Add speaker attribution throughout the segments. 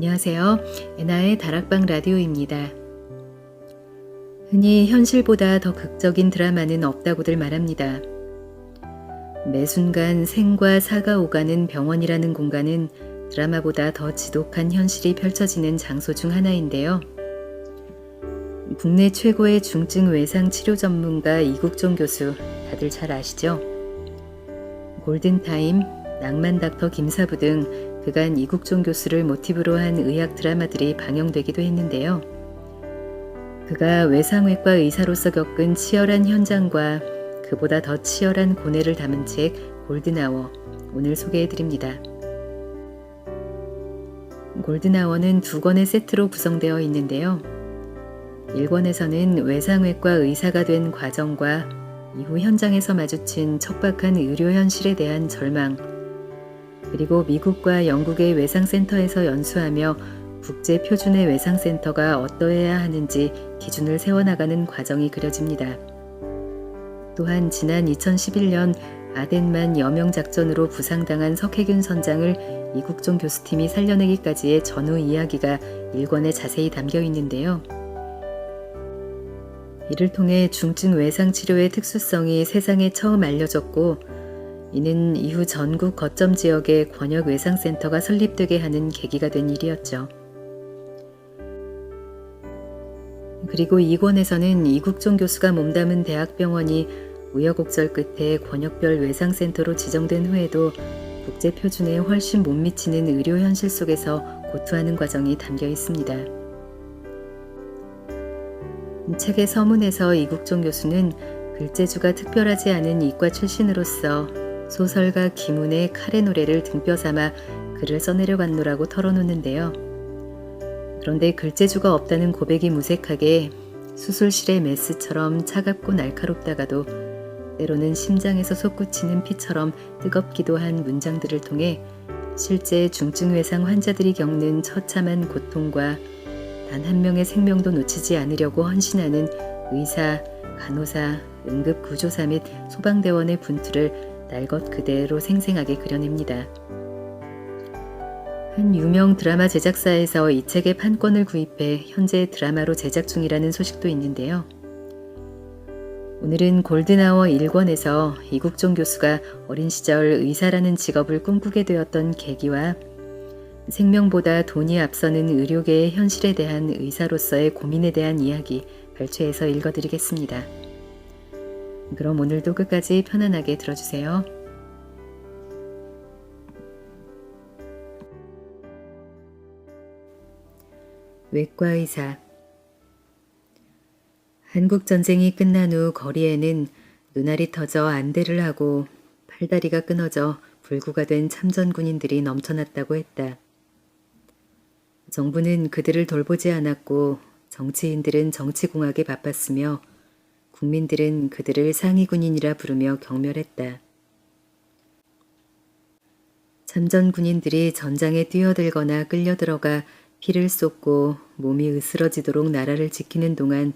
Speaker 1: 안녕하세요. 애나의 다락방 라디오입니다. 흔히 현실보다 더 극적인 드라마는 없다고들 말합니다. 매 순간 생과 사가 오가는 병원이라는 공간은 드라마보다 더 지독한 현실이 펼쳐지는 장소 중 하나인데요. 국내 최고의 중증 외상 치료 전문가 이국종 교수, 다들 잘 아시죠? 골든타임, 낭만 닥터 김사부 등 그간 이국종 교수를 모티브로 한 의학 드라마들이 방영되기도 했는데요. 그가 외상외과 의사로서 겪은 치열한 현장과 그보다 더 치열한 고뇌를 담은 책 골든아워, 오늘 소개해드립니다. 골든아워는 2권의 세트로 구성되어 있는데요. 1권에서는 외상외과 의사가 된 과정과 이후 현장에서 마주친 척박한 의료 현실에 대한 절망, 그리고 미국과 영국의 외상센터에서 연수하며 국제 표준의 외상센터가 어떠해야 하는지 기준을 세워나가는 과정이 그려집니다. 또한 지난 2011년 아덴만 여명작전으로 부상당한 석혜균 선장을 이국종 교수팀이 살려내기까지의 전후 이야기가 1권에 자세히 담겨 있는데요. 이를 통해 중증 외상 치료의 특수성이 세상에 처음 알려졌고, 이는 이후 전국 거점 지역에 권역 외상센터가 설립되게 하는 계기가 된 일이었죠. 그리고 2권에서는 이국종 교수가 몸담은 대학병원이 우여곡절 끝에 권역별 외상센터로 지정된 후에도 국제 표준에 훨씬 못 미치는 의료 현실 속에서 고투하는 과정이 담겨 있습니다. 책의 서문에서 이국종 교수는 글재주가 특별하지 않은 이과 출신으로서 소설가 김훈의 칼의 노래를 등뼈 삼아 글을 써내려갔노라고 털어놓는데요. 그런데 글재주가 없다는 고백이 무색하게 수술실의 메스처럼 차갑고 날카롭다가도 때로는 심장에서 솟구치는 피처럼 뜨겁기도 한 문장들을 통해 실제 중증 외상 환자들이 겪는 처참한 고통과 단 한 명의 생명도 놓치지 않으려고 헌신하는 의사, 간호사, 응급구조사 및 소방대원의 분투를 날 것 그대로 생생하게 그려냅니다. 한 유명 드라마 제작사에서 이 책의 판권을 구입해 현재 드라마로 제작 중이라는 소식도 있는데요. 오늘은 골든아워 1권에서 이국종 교수가 어린 시절 의사라는 직업을 꿈꾸게 되었던 계기와 생명보다 돈이 앞서는 의료계의 현실에 대한 의사로서의 고민에 대한 이야기 발췌해서 읽어드리겠습니다. 그럼 오늘도 끝까지 편안하게 들어주세요. 외과의사. 한국전쟁이 끝난 후 거리에는 눈알이 터져 안대를 하고 팔다리가 끊어져 불구가 된 참전군인들이 넘쳐났다고 했다. 정부는 그들을 돌보지 않았고 정치인들은 정치공학에 바빴으며 국민들은 그들을 상위군인이라 부르며 경멸했다. 참전군인들이 전장에 뛰어들거나 끌려들어가 피를 쏟고 몸이 으스러지도록 나라를 지키는 동안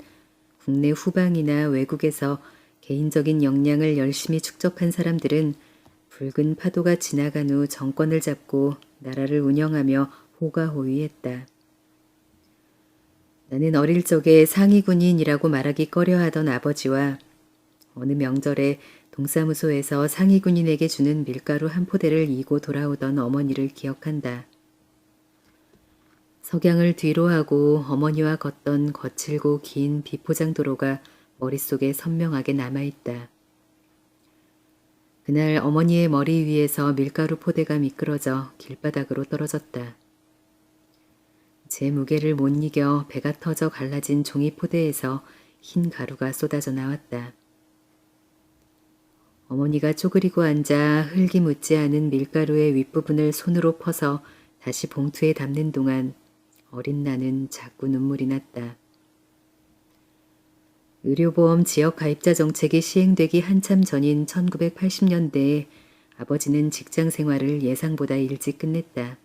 Speaker 1: 국내 후방이나 외국에서 개인적인 역량을 열심히 축적한 사람들은 붉은 파도가 지나간 후 정권을 잡고 나라를 운영하며 호가호위했다. 나는 어릴 적에 상위군인이라고 말하기 꺼려하던 아버지와 어느 명절에 동사무소에서 상위군인에게 주는 밀가루 한 포대를 이고 돌아오던 어머니를 기억한다. 석양을 뒤로 하고 어머니와 걷던 거칠고 긴 비포장 도로가 머릿속에 선명하게 남아있다. 그날 어머니의 머리 위에서 밀가루 포대가 미끄러져 길바닥으로 떨어졌다. 제 무게를 못 이겨 배가 터져 갈라진 종이 포대에서 흰 가루가 쏟아져 나왔다. 어머니가 쪼그리고 앉아 흙이 묻지 않은 밀가루의 윗부분을 손으로 퍼서 다시 봉투에 담는 동안 어린 나는 자꾸 눈물이 났다. 의료보험 지역 가입자 정책이 시행되기 한참 전인 1980년대에 아버지는 직장 생활을 예상보다 일찍 끝냈다.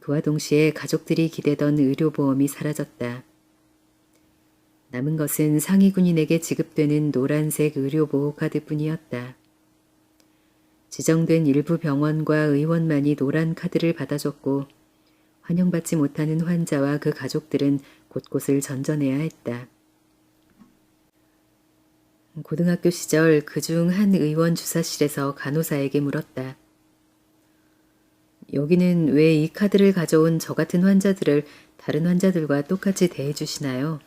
Speaker 1: 그와 동시에 가족들이 기대던 의료보험이 사라졌다. 남은 것은 상위군인에게 지급되는 노란색 의료보호카드뿐이었다. 지정된 일부 병원과 의원만이 노란 카드를 받아줬고 환영받지 못하는 환자와 그 가족들은 곳곳을 전전해야 했다. 고등학교 시절 그중 한 의원 주사실에서 간호사에게 물었다. 여기는 왜 이 카드를 가져온 저 같은 환자들을 다른 환자들과 똑같이 대해주시나요?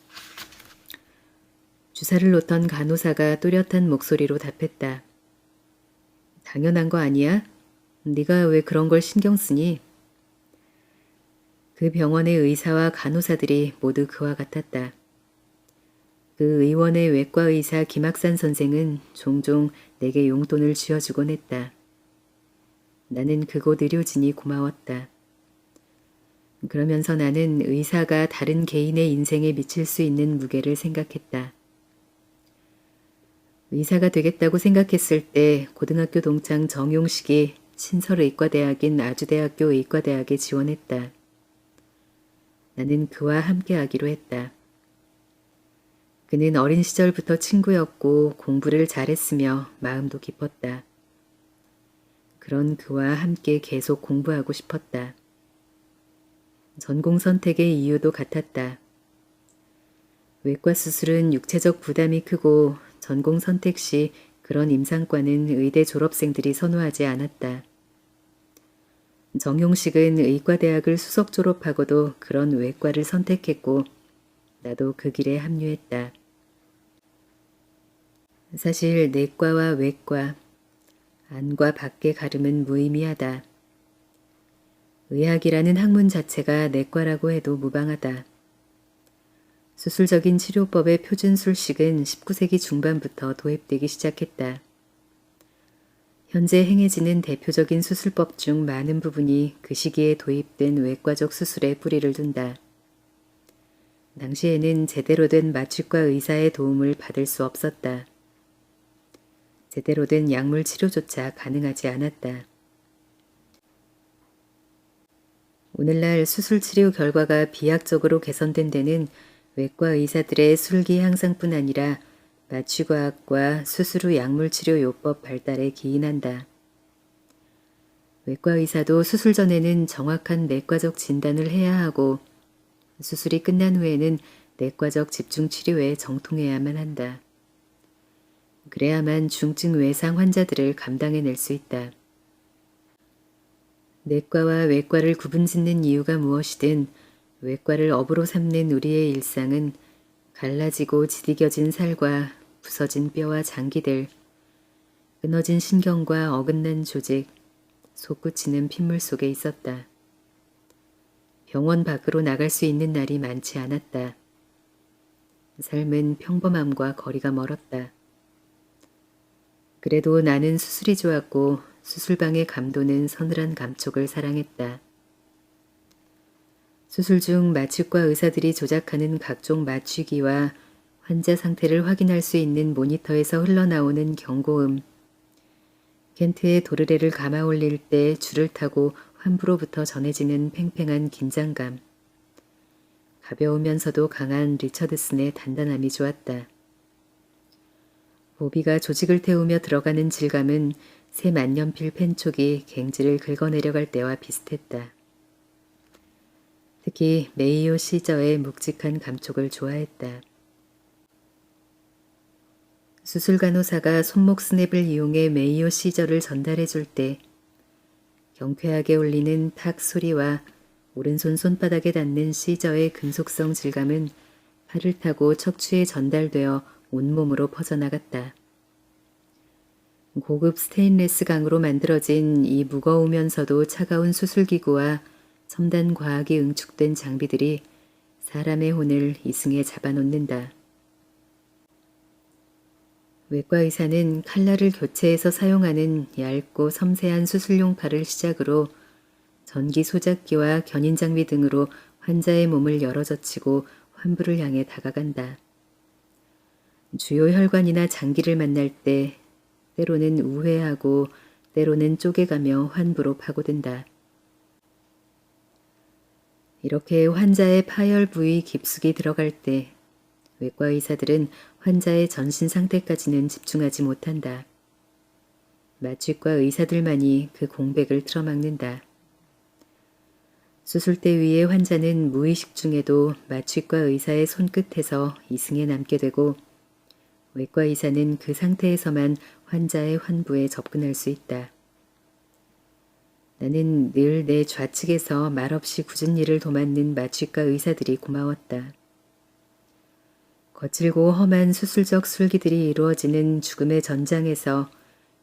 Speaker 1: 주사를 놓던 간호사가 또렷한 목소리로 답했다. 당연한 거 아니야? 네가 왜 그런 걸 신경 쓰니? 그 병원의 의사와 간호사들이 모두 그와 같았다. 그 의원의 외과 의사 김학산 선생은 종종 내게 용돈을 쥐어주곤 했다. 나는 그곳 의료진이 고마웠다. 그러면서 나는 의사가 다른 개인의 인생에 미칠 수 있는 무게를 생각했다. 의사가 되겠다고 생각했을 때 고등학교 동창 정용식이 신설의과대학인 아주대학교 의과대학에 지원했다. 나는 그와 함께하기로 했다. 그는 어린 시절부터 친구였고 공부를 잘했으며 마음도 깊었다. 그런 그와 함께 계속 공부하고 싶었다. 전공 선택의 이유도 같았다. 외과 수술은 육체적 부담이 크고 전공 선택 시 그런 임상과는 의대 졸업생들이 선호하지 않았다. 정용식은 의과대학을 수석 졸업하고도 그런 외과를 선택했고 나도 그 길에 합류했다. 사실 내과와 외과, 안과 밖의 가름은 무의미하다. 의학이라는 학문 자체가 내과라고 해도 무방하다. 수술적인 치료법의 표준술식은 19세기 중반부터 도입되기 시작했다. 현재 행해지는 대표적인 수술법 중 많은 부분이 그 시기에 도입된 외과적 수술에 뿌리를 둔다. 당시에는 제대로 된 마취과 의사의 도움을 받을 수 없었다. 제대로 된 약물 치료조차 가능하지 않았다. 오늘날 수술 치료 결과가 비약적으로 개선된 데는 외과 의사들의 술기 향상뿐 아니라 마취과학과 수술 후 약물 치료 요법 발달에 기인한다. 외과 의사도 수술 전에는 정확한 내과적 진단을 해야 하고 수술이 끝난 후에는 내과적 집중 치료에 정통해야만 한다. 그래야만 중증 외상 환자들을 감당해낼 수 있다. 내과와 외과를 구분짓는 이유가 무엇이든 외과를 업으로 삼는 우리의 일상은 갈라지고 지디겨진 살과 부서진 뼈와 장기들, 끊어진 신경과 어긋난 조직, 솟구치는 핏물 속에 있었다. 병원 밖으로 나갈 수 있는 날이 많지 않았다. 삶은 평범함과 거리가 멀었다. 그래도 나는 수술이 좋았고 수술방의 감도는 서늘한 감촉을 사랑했다. 수술 중 마취과 의사들이 조작하는 각종 마취기와 환자 상태를 확인할 수 있는 모니터에서 흘러나오는 경고음, 켄트의 도르래를 감아 올릴 때 줄을 타고 환부로부터 전해지는 팽팽한 긴장감, 가벼우면서도 강한 리처드슨의 단단함이 좋았다. 보비가 조직을 태우며 들어가는 질감은 새 만년필 펜촉이 갱지를 긁어내려갈 때와 비슷했다. 특히 메이오 시저의 묵직한 감촉을 좋아했다. 수술 간호사가 손목 스냅을 이용해 메이오 시저를 전달해 줄 때 경쾌하게 울리는 탁 소리와 오른손 손바닥에 닿는 시저의 금속성 질감은 팔을 타고 척추에 전달되어 온몸으로 퍼져나갔다. 고급 스테인레스 강으로 만들어진 이 무거우면서도 차가운 수술기구와 첨단 과학이 응축된 장비들이 사람의 혼을 이승에 잡아놓는다. 외과 의사는 칼날을 교체해서 사용하는 얇고 섬세한 수술용 팔을 시작으로 전기 소작기와 견인 장비 등으로 환자의 몸을 열어젖히고 환부를 향해 다가간다. 주요 혈관이나 장기를 만날 때 때로는 우회하고 때로는 쪼개가며 환부로 파고든다. 이렇게 환자의 파열 부위 깊숙이 들어갈 때 외과 의사들은 환자의 전신 상태까지는 집중하지 못한다. 마취과 의사들만이 그 공백을 틀어막는다. 수술대 위의 환자는 무의식 중에도 마취과 의사의 손끝에서 이승에 남게 되고 외과 의사는 그 상태에서만 환자의 환부에 접근할 수 있다. 나는 늘 내 좌측에서 말없이 굳은 일을 도맡는 마취과 의사들이 고마웠다. 거칠고 험한 수술적 술기들이 이루어지는 죽음의 전장에서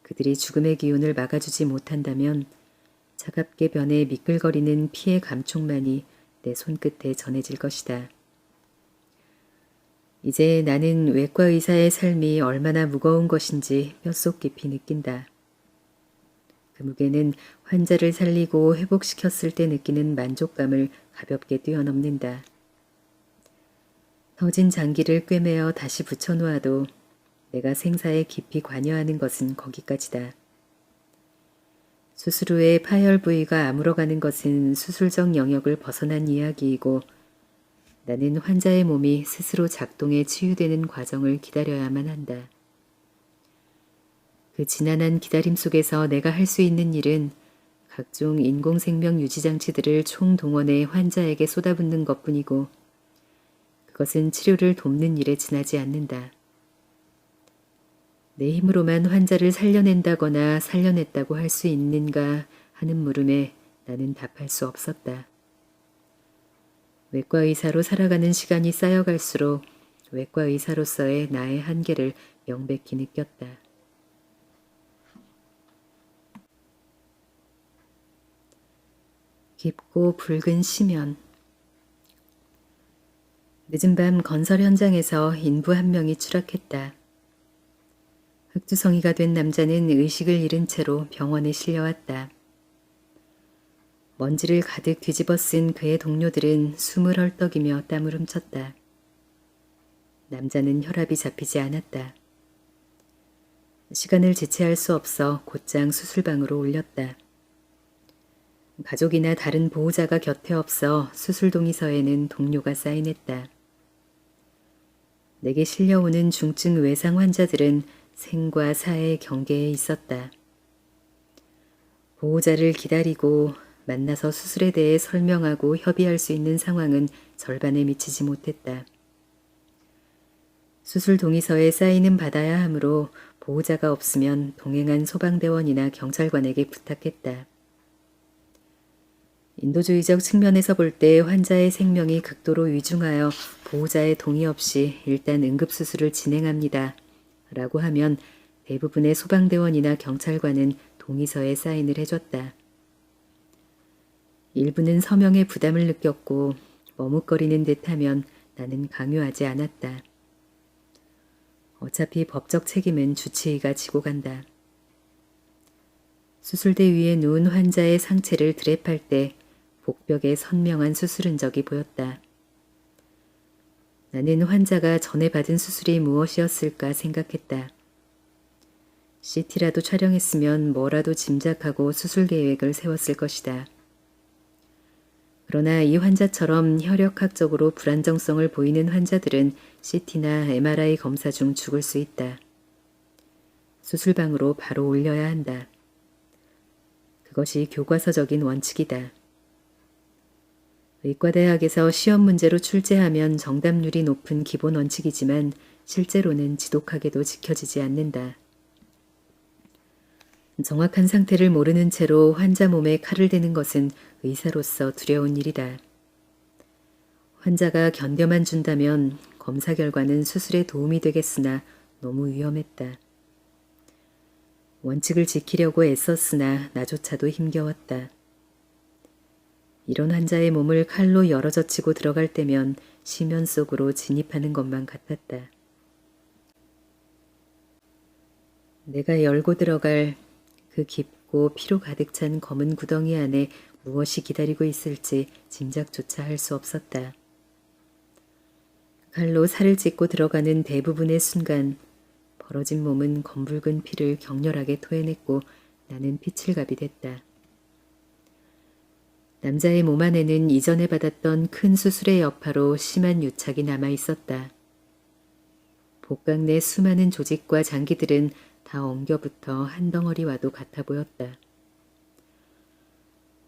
Speaker 1: 그들이 죽음의 기운을 막아주지 못한다면 차갑게 변해 미끌거리는 피의 감촉만이 내 손끝에 전해질 것이다. 이제 나는 외과 의사의 삶이 얼마나 무거운 것인지 뼛속 깊이 느낀다. 그 무게는 환자를 살리고 회복시켰을 때 느끼는 만족감을 가볍게 뛰어넘는다. 터진 장기를 꿰매어 다시 붙여놓아도 내가 생사에 깊이 관여하는 것은 거기까지다. 수술 후에 파열 부위가 아물어가는 것은 수술적 영역을 벗어난 이야기이고 나는 환자의 몸이 스스로 작동해 치유되는 과정을 기다려야만 한다. 그 지난한 기다림 속에서 내가 할 수 있는 일은 각종 인공생명 유지장치들을 총동원해 환자에게 쏟아붓는 것뿐이고 그것은 치료를 돕는 일에 지나지 않는다. 내 힘으로만 환자를 살려낸다거나 살려냈다고 할 수 있는가 하는 물음에 나는 답할 수 없었다. 외과 의사로 살아가는 시간이 쌓여갈수록 외과 의사로서의 나의 한계를 명백히 느꼈다. 깊고 붉은 심연. 늦은 밤 건설 현장에서 인부 한 명이 추락했다. 흑투성이가 된 남자는 의식을 잃은 채로 병원에 실려왔다. 먼지를 가득 뒤집어 쓴 그의 동료들은 숨을 헐떡이며 땀을 훔쳤다. 남자는 혈압이 잡히지 않았다. 시간을 지체할 수 없어 곧장 수술방으로 올렸다. 가족이나 다른 보호자가 곁에 없어 수술 동의서에는 동료가 사인했다. 내게 실려오는 중증 외상 환자들은 생과 사의 경계에 있었다. 보호자를 기다리고 만나서 수술에 대해 설명하고 협의할 수 있는 상황은 절반에 미치지 못했다. 수술 동의서에 사인은 받아야 하므로 보호자가 없으면 동행한 소방대원이나 경찰관에게 부탁했다. 인도주의적 측면에서 볼 때 환자의 생명이 극도로 위중하여 보호자의 동의 없이 일단 응급수술을 진행합니다. 라고 하면 대부분의 소방대원이나 경찰관은 동의서에 사인을 해줬다. 일부는 서명에 부담을 느꼈고 머뭇거리는 듯하면 나는 강요하지 않았다. 어차피 법적 책임은 주치의가 지고 간다. 수술대 위에 누운 환자의 상체를 드랩할 때 복벽에 선명한 수술 흔적이 보였다. 나는 환자가 전에 받은 수술이 무엇이었을까 생각했다. CT라도 촬영했으면 뭐라도 짐작하고 수술 계획을 세웠을 것이다. 그러나 이 환자처럼 혈액학적으로 불안정성을 보이는 환자들은 CT나 MRI 검사 중 죽을 수 있다. 수술방으로 바로 올려야 한다. 그것이 교과서적인 원칙이다. 의과대학에서 시험 문제로 출제하면 정답률이 높은 기본 원칙이지만 실제로는 지독하게도 지켜지지 않는다. 정확한 상태를 모르는 채로 환자 몸에 칼을 대는 것은 의사로서 두려운 일이다. 환자가 견뎌만 준다면 검사 결과는 수술에 도움이 되겠으나 너무 위험했다. 원칙을 지키려고 애썼으나 나조차도 힘겨웠다. 이런 환자의 몸을 칼로 열어젖히고 들어갈 때면 심연 속으로 진입하는 것만 같았다. 내가 열고 들어갈 그 깊고 피로 가득 찬 검은 구덩이 안에 무엇이 기다리고 있을지 짐작조차 할 수 없었다. 칼로 살을 찢고 들어가는 대부분의 순간 벌어진 몸은 검붉은 피를 격렬하게 토해냈고 나는 피칠갑이 됐다. 남자의 몸 안에는 이전에 받았던 큰 수술의 여파로 심한 유착이 남아 있었다. 복강 내 수많은 조직과 장기들은 다 엉겨붙어 한 덩어리와도 같아 보였다.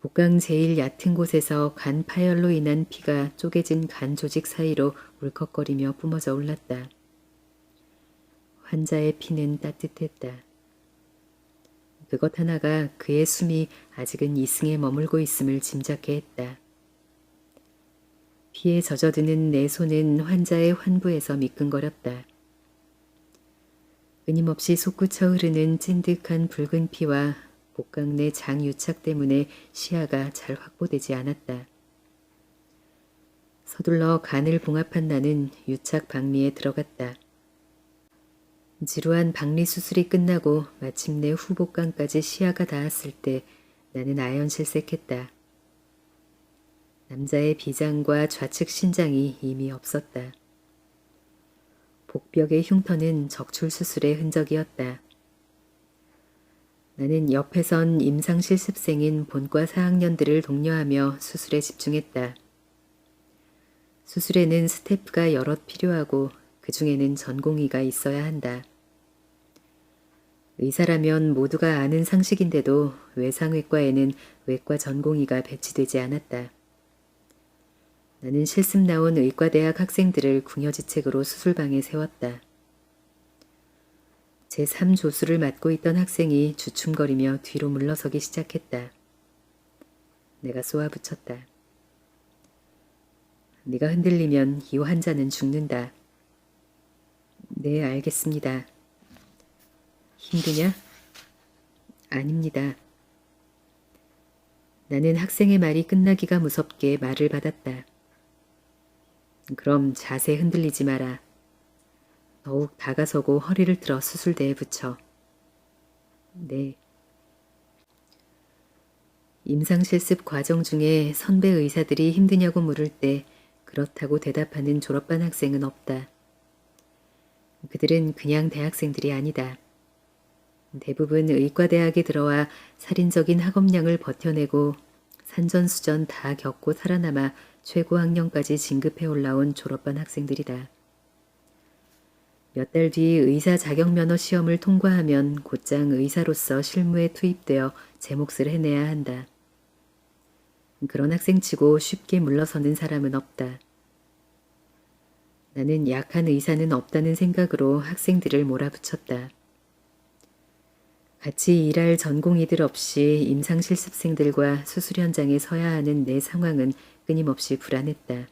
Speaker 1: 복강 제일 얕은 곳에서 간 파열로 인한 피가 쪼개진 간 조직 사이로 울컥거리며 뿜어져 올랐다. 환자의 피는 따뜻했다. 그것 하나가 그의 숨이 아직은 이승에 머물고 있음을 짐작해 했다. 피에 젖어드는 내 손은 환자의 환부에서 미끈거렸다. 끊임없이 솟구쳐 흐르는 찐득한 붉은 피와 복강 내 장 유착 때문에 시야가 잘 확보되지 않았다. 서둘러 간을 봉합한 나는 유착 박리에 들어갔다. 지루한 박리 수술이 끝나고 마침내 후복강까지 시야가 닿았을 때 나는 아연실색했다. 남자의 비장과 좌측 신장이 이미 없었다. 복벽의 흉터는 적출 수술의 흔적이었다. 나는 옆에선 임상실습생인 본과 4학년들을 독려하며 수술에 집중했다. 수술에는 스태프가 여럿 필요하고 그 중에는 전공의가 있어야 한다. 의사라면 모두가 아는 상식인데도 외상외과에는 외과 전공의가 배치되지 않았다. 나는 실습 나온 의과대학 학생들을 궁여지책으로 수술방에 세웠다. 제3조수를 맡고 있던 학생이 주춤거리며 뒤로 물러서기 시작했다. 내가 쏘아붙였다. 네가 흔들리면 이 환자는 죽는다. 네, 알겠습니다. 힘드냐? 아닙니다. 나는 학생의 말이 끝나기가 무섭게 말을 받았다. 그럼 자세 흔들리지 마라. 더욱 다가서고 허리를 들어 수술대에 붙여. 네. 임상실습 과정 중에 선배 의사들이 힘드냐고 물을 때 그렇다고 대답하는 졸업반 학생은 없다. 그들은 그냥 대학생들이 아니다. 대부분 의과대학에 들어와 살인적인 학업량을 버텨내고 산전수전 다 겪고 살아남아 최고학년까지 진급해 올라온 졸업반 학생들이다. 몇 달 뒤 의사 자격면허 시험을 통과하면 곧장 의사로서 실무에 투입되어 제 몫을 해내야 한다. 그런 학생치고 쉽게 물러서는 사람은 없다. 나는 약한 의사는 없다는 생각으로 학생들을 몰아붙였다. 같이 일할 전공의들 없이 임상실습생들과 수술 현장에 서야 하는 내 상황은 끊임없이 불안했다.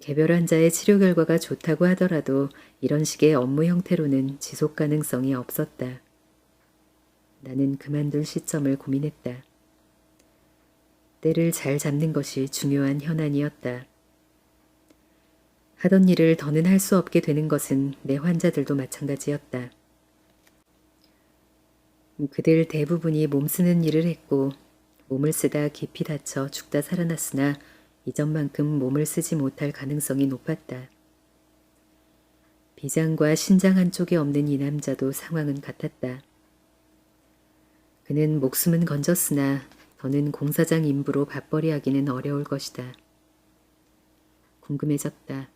Speaker 1: 개별 환자의 치료 결과가 좋다고 하더라도 이런 식의 업무 형태로는 지속 가능성이 없었다. 나는 그만둘 시점을 고민했다. 때를 잘 잡는 것이 중요한 현안이었다. 하던 일을 더는 할 수 없게 되는 것은 내 환자들도 마찬가지였다. 그들 대부분이 몸쓰는 일을 했고 몸을 쓰다 깊이 다쳐 죽다 살아났으나 이전만큼 몸을 쓰지 못할 가능성이 높았다. 비장과 신장 한쪽에 없는 이 남자도 상황은 같았다. 그는 목숨은 건졌으나 더는 공사장 인부로 밥벌이하기는 어려울 것이다. 궁금해졌다.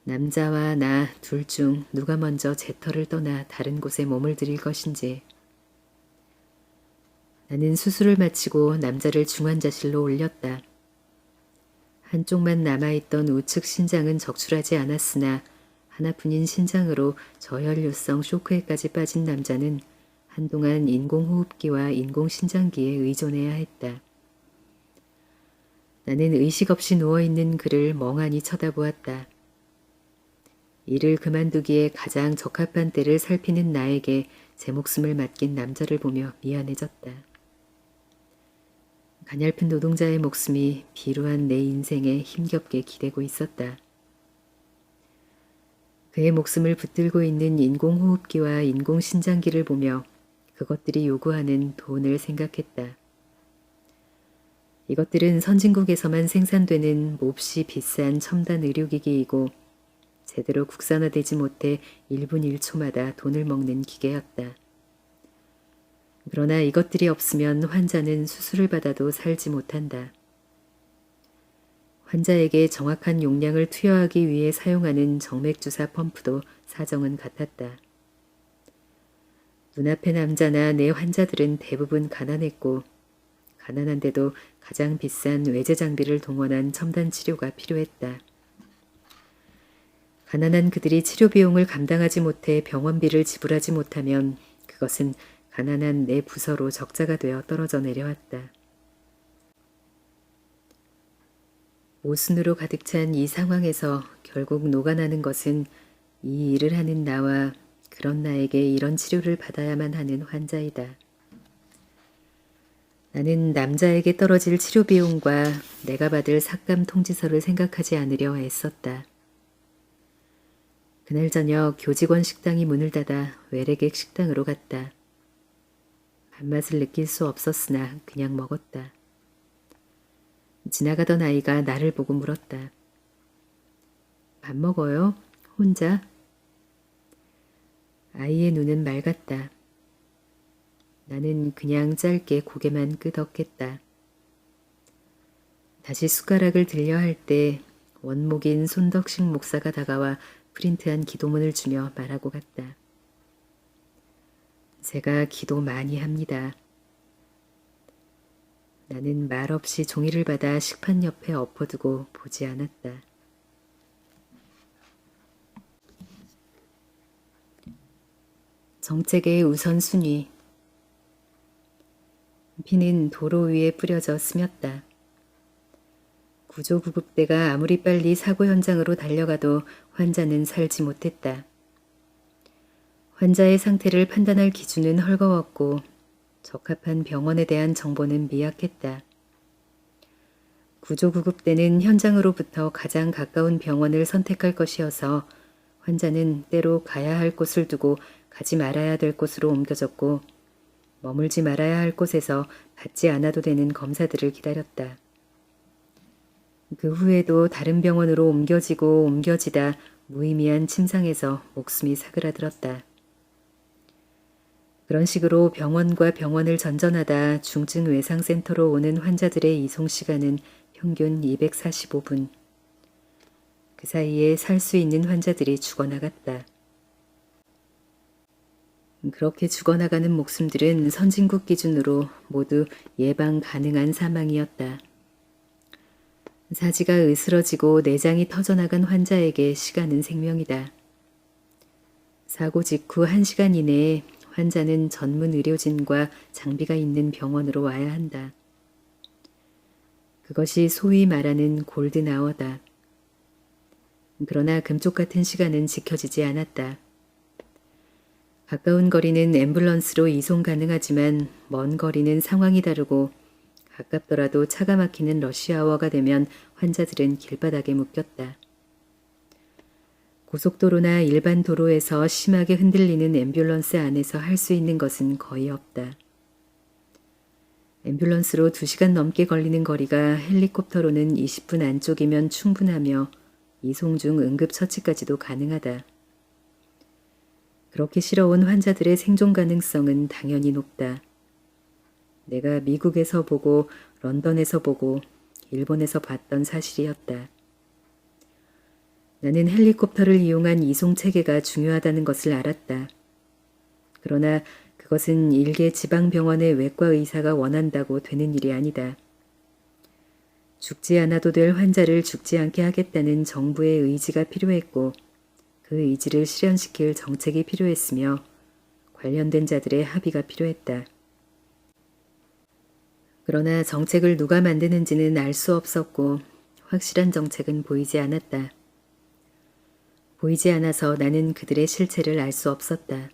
Speaker 1: 남자와 나 둘 중 누가 먼저 제터를 떠나 다른 곳에 몸을 들일 것인지. 나는 수술을 마치고 남자를 중환자실로 올렸다. 한쪽만 남아있던 우측 신장은 적출하지 않았으나 하나뿐인 신장으로 저혈류성 쇼크에까지 빠진 남자는 한동안 인공호흡기와 인공신장기에 의존해야 했다. 나는 의식 없이 누워있는 그를 멍하니 쳐다보았다. 일을 그만두기에 가장 적합한 때를 살피는 나에게 제 목숨을 맡긴 남자를 보며 미안해졌다. 가냘픈 노동자의 목숨이 비루한 내 인생에 힘겹게 기대고 있었다. 그의 목숨을 붙들고 있는 인공호흡기와 인공신장기를 보며 그것들이 요구하는 돈을 생각했다. 이것들은 선진국에서만 생산되는 몹시 비싼 첨단 의료기기이고 제대로 국산화되지 못해 1분 1초마다 돈을 먹는 기계였다. 그러나 이것들이 없으면 환자는 수술을 받아도 살지 못한다. 환자에게 정확한 용량을 투여하기 위해 사용하는 정맥주사 펌프도 사정은 같았다. 눈앞의 남자나 내 환자들은 대부분 가난했고 가난한데도 가장 비싼 외제 장비를 동원한 첨단 치료가 필요했다. 가난한 그들이 치료 비용을 감당하지 못해 병원비를 지불하지 못하면 그것은 가난한 내 부서로 적자가 되어 떨어져 내려왔다. 모순으로 가득 찬 이 상황에서 결국 녹아나는 것은 이 일을 하는 나와 그런 나에게 이런 치료를 받아야만 하는 환자이다. 나는 남자에게 떨어질 치료 비용과 내가 받을 삭감 통지서를 생각하지 않으려 애썼다. 그날 저녁 교직원 식당이 문을 닫아 외래객 식당으로 갔다. 밥맛을 느낄 수 없었으나 그냥 먹었다. 지나가던 아이가 나를 보고 물었다. 밥 먹어요? 혼자? 아이의 눈은 맑았다. 나는 그냥 짧게 고개만 끄덕했다. 다시 숟가락을 들려 할 때 원목인 손덕식 목사가 다가와 프린트한 기도문을 주며 말하고 갔다. 제가 기도 많이 합니다. 나는 말없이 종이를 받아 식판 옆에 엎어두고 보지 않았다. 정책의 우선순위. 피는 도로 위에 뿌려져 스몄다. 구조구급대가 아무리 빨리 사고 현장으로 달려가도 환자는 살지 못했다. 환자의 상태를 판단할 기준은 헐거웠고 적합한 병원에 대한 정보는 미약했다. 구조구급대는 현장으로부터 가장 가까운 병원을 선택할 것이어서 환자는 때로 가야 할 곳을 두고 가지 말아야 될 곳으로 옮겨졌고 머물지 말아야 할 곳에서 받지 않아도 되는 검사들을 기다렸다. 그 후에도 다른 병원으로 옮겨지다 무의미한 침상에서 목숨이 사그라들었다. 그런 식으로 병원과 병원을 전전하다 중증 외상센터로 오는 환자들의 이송 시간은 평균 245분. 그 사이에 살 수 있는 환자들이 죽어나갔다. 그렇게 죽어나가는 목숨들은 선진국 기준으로 모두 예방 가능한 사망이었다. 사지가 으스러지고 내장이 터져나간 환자에게 시간은 생명이다. 사고 직후 1시간 이내에 환자는 전문 의료진과 장비가 있는 병원으로 와야 한다. 그것이 소위 말하는 골든아워다. 그러나 금쪽 같은 시간은 지켜지지 않았다. 가까운 거리는 앰뷸런스로 이송 가능하지만 먼 거리는 상황이 다르고 가깝더라도 차가 막히는 러시아워가 되면 환자들은 길바닥에 묶였다. 고속도로나 일반 도로에서 심하게 흔들리는 앰뷸런스 안에서 할 수 있는 것은 거의 없다. 앰뷸런스로 2시간 넘게 걸리는 거리가 헬리콥터로는 20분 안쪽이면 충분하며 이송 중 응급처치까지도 가능하다. 그렇게 실어온 환자들의 생존 가능성은 당연히 높다. 내가 미국에서 보고 런던에서 보고 일본에서 봤던 사실이었다. 나는 헬리콥터를 이용한 이송 체계가 중요하다는 것을 알았다. 그러나 그것은 일개 지방병원의 외과 의사가 원한다고 되는 일이 아니다. 죽지 않아도 될 환자를 죽지 않게 하겠다는 정부의 의지가 필요했고 그 의지를 실현시킬 정책이 필요했으며 관련된 자들의 합의가 필요했다. 그러나 정책을 누가 만드는지는 알 수 없었고 확실한 정책은 보이지 않았다. 보이지 않아서 나는 그들의 실체를 알 수 없었다.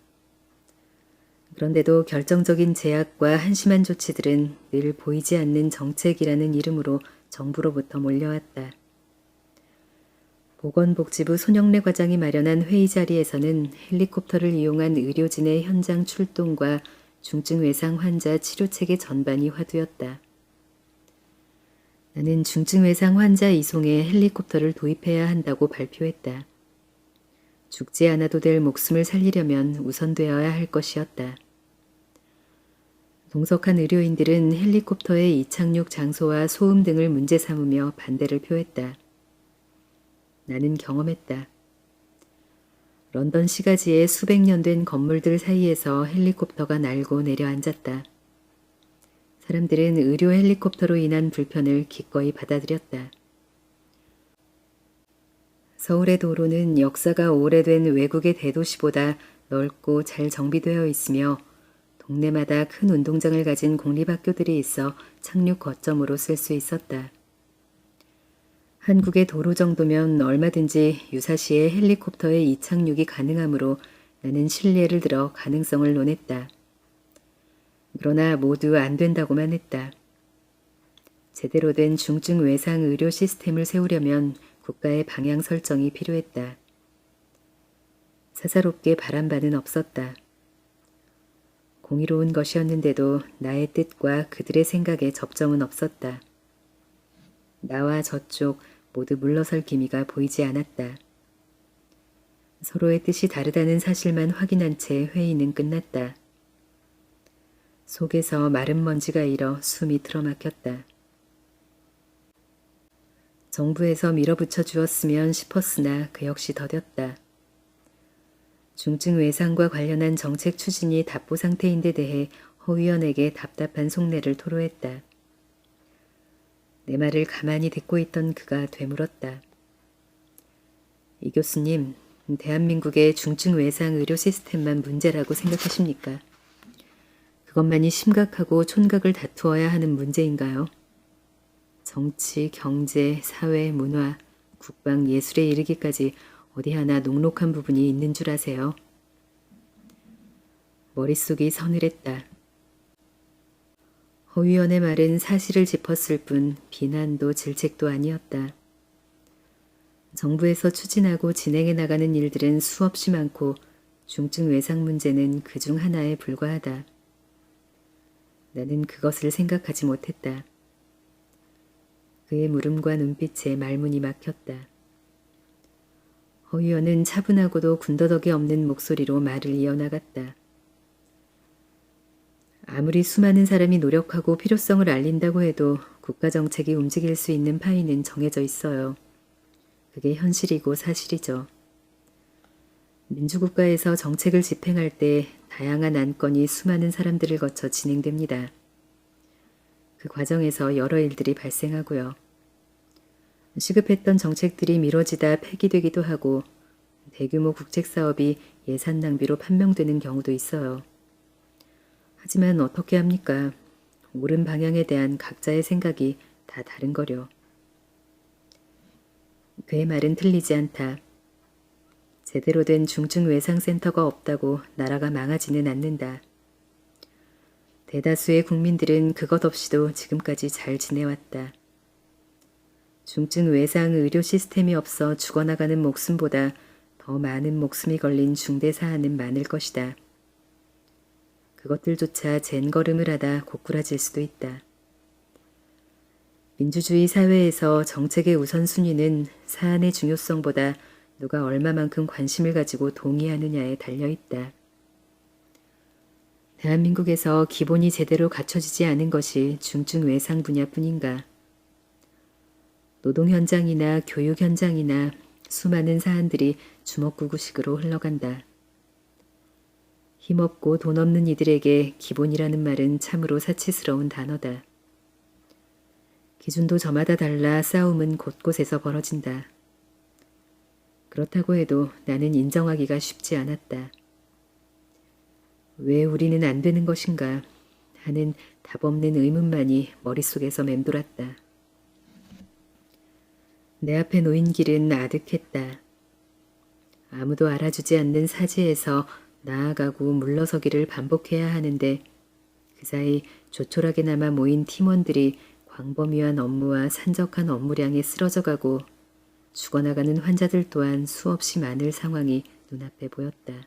Speaker 1: 그런데도 결정적인 제약과 한심한 조치들은 늘 보이지 않는 정책이라는 이름으로 정부로부터 몰려왔다. 보건복지부 손영래 과장이 마련한 회의 자리에서는 헬리콥터를 이용한 의료진의 현장 출동과 중증 외상 환자 치료체계 전반이 화두였다. 나는 중증 외상 환자 이송에 헬리콥터를 도입해야 한다고 발표했다. 죽지 않아도 될 목숨을 살리려면 우선되어야 할 것이었다. 동석한 의료인들은 헬리콥터의 이착륙 장소와 소음 등을 문제 삼으며 반대를 표했다. 나는 경험했다. 런던 시가지의 수백 년 된 건물들 사이에서 헬리콥터가 날고 내려앉았다. 사람들은 의료 헬리콥터로 인한 불편을 기꺼이 받아들였다. 서울의 도로는 역사가 오래된 외국의 대도시보다 넓고 잘 정비되어 있으며 동네마다 큰 운동장을 가진 공립학교들이 있어 착륙 거점으로 쓸 수 있었다. 한국의 도로 정도면 얼마든지 유사시에 헬리콥터의 이착륙이 가능하므로 나는 신뢰를 들어 가능성을 논했다. 그러나 모두 안 된다고만 했다. 제대로 된 중증 외상 의료 시스템을 세우려면 국가의 방향 설정이 필요했다. 사사롭게 바란 바는 없었다. 공의로운 것이었는데도 나의 뜻과 그들의 생각에 접점은 없었다. 나와 저쪽 모두 물러설 기미가 보이지 않았다. 서로의 뜻이 다르다는 사실만 확인한 채 회의는 끝났다. 속에서 마른 먼지가 일어 숨이 틀어막혔다. 정부에서 밀어붙여 주었으면 싶었으나 그 역시 더뎠다. 중증 외상과 관련한 정책 추진이 답보 상태인 데 대해 허 위원에게 답답한 속내를 토로했다. 내 말을 가만히 듣고 있던 그가 되물었다. 이 교수님, 대한민국의 중증 외상 의료 시스템만 문제라고 생각하십니까? 그것만이 심각하고 촌각을 다투어야 하는 문제인가요? 정치, 경제, 사회, 문화, 국방, 예술에 이르기까지 어디 하나 녹록한 부분이 있는 줄 아세요? 머릿속이 서늘했다. 허 위원의 말은 사실을 짚었을 뿐 비난도 질책도 아니었다. 정부에서 추진하고 진행해 나가는 일들은 수없이 많고 중증 외상 문제는 그중 하나에 불과하다. 나는 그것을 생각하지 못했다. 그의 물음과 눈빛에 말문이 막혔다. 허 위원은 차분하고도 군더더기 없는 목소리로 말을 이어나갔다. 아무리 수많은 사람이 노력하고 필요성을 알린다고 해도 국가정책이 움직일 수 있는 파이는 정해져 있어요. 그게 현실이고 사실이죠. 민주국가에서 정책을 집행할 때 다양한 안건이 수많은 사람들을 거쳐 진행됩니다. 그 과정에서 여러 일들이 발생하고요. 시급했던 정책들이 미뤄지다 폐기되기도 하고 대규모 국책사업이 예산 낭비로 판명되는 경우도 있어요. 하지만 어떻게 합니까? 옳은 방향에 대한 각자의 생각이 다 다른 거려. 그의 말은 틀리지 않다. 제대로 된 중증 외상센터가 없다고 나라가 망하지는 않는다. 대다수의 국민들은 그것 없이도 지금까지 잘 지내왔다. 중증 외상 의료 시스템이 없어 죽어나가는 목숨보다 더 많은 목숨이 걸린 중대 사안은 많을 것이다. 그것들조차 젠걸음을 하다 고꾸라질 수도 있다. 민주주의 사회에서 정책의 우선순위는 사안의 중요성보다 누가 얼마만큼 관심을 가지고 동의하느냐에 달려있다. 대한민국에서 기본이 제대로 갖춰지지 않은 것이 중증 외상 분야뿐인가. 노동 현장이나 교육 현장이나 수많은 사안들이 주먹구구식으로 흘러간다. 힘없고 돈 없는 이들에게 기본이라는 말은 참으로 사치스러운 단어다. 기준도 저마다 달라 싸움은 곳곳에서 벌어진다. 그렇다고 해도 나는 인정하기가 쉽지 않았다. 왜 우리는 안 되는 것인가 하는 답없는 의문만이 머릿속에서 맴돌았다. 내 앞에 놓인 길은 아득했다. 아무도 알아주지 않는 사지에서 나아가고 물러서기를 반복해야 하는데 그 사이 조촐하게나마 모인 팀원들이 광범위한 업무와 산적한 업무량에 쓰러져가고 죽어나가는 환자들 또한 수없이 많을 상황이 눈앞에 보였다.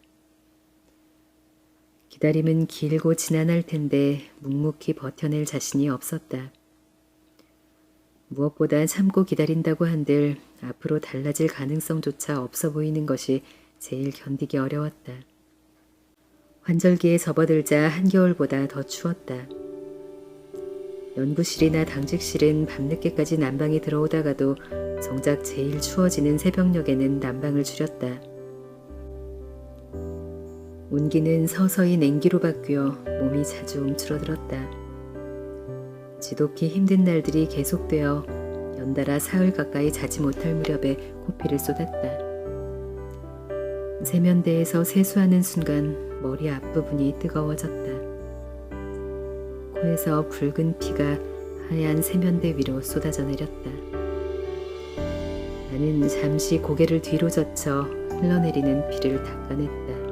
Speaker 1: 기다림은 길고 지난할 텐데 묵묵히 버텨낼 자신이 없었다. 무엇보다 참고 기다린다고 한들 앞으로 달라질 가능성조차 없어 보이는 것이 제일 견디기 어려웠다. 환절기에 접어들자 한겨울보다 더 추웠다. 연구실이나 당직실은 밤늦게까지 난방이 들어오다가도 정작 제일 추워지는 새벽녘에는 난방을 줄였다. 온기는 서서히 냉기로 바뀌어 몸이 자주 움츠러들었다. 지독히 힘든 날들이 계속되어 연달아 사흘 가까이 자지 못할 무렵에 코피를 쏟았다. 세면대에서 세수하는 순간 머리 앞부분이 뜨거워졌다. 코에서 붉은 피가 하얀 세면대 위로 쏟아져 내렸다. 나는 잠시 고개를 뒤로 젖혀 흘러내리는 피를 닦아냈다.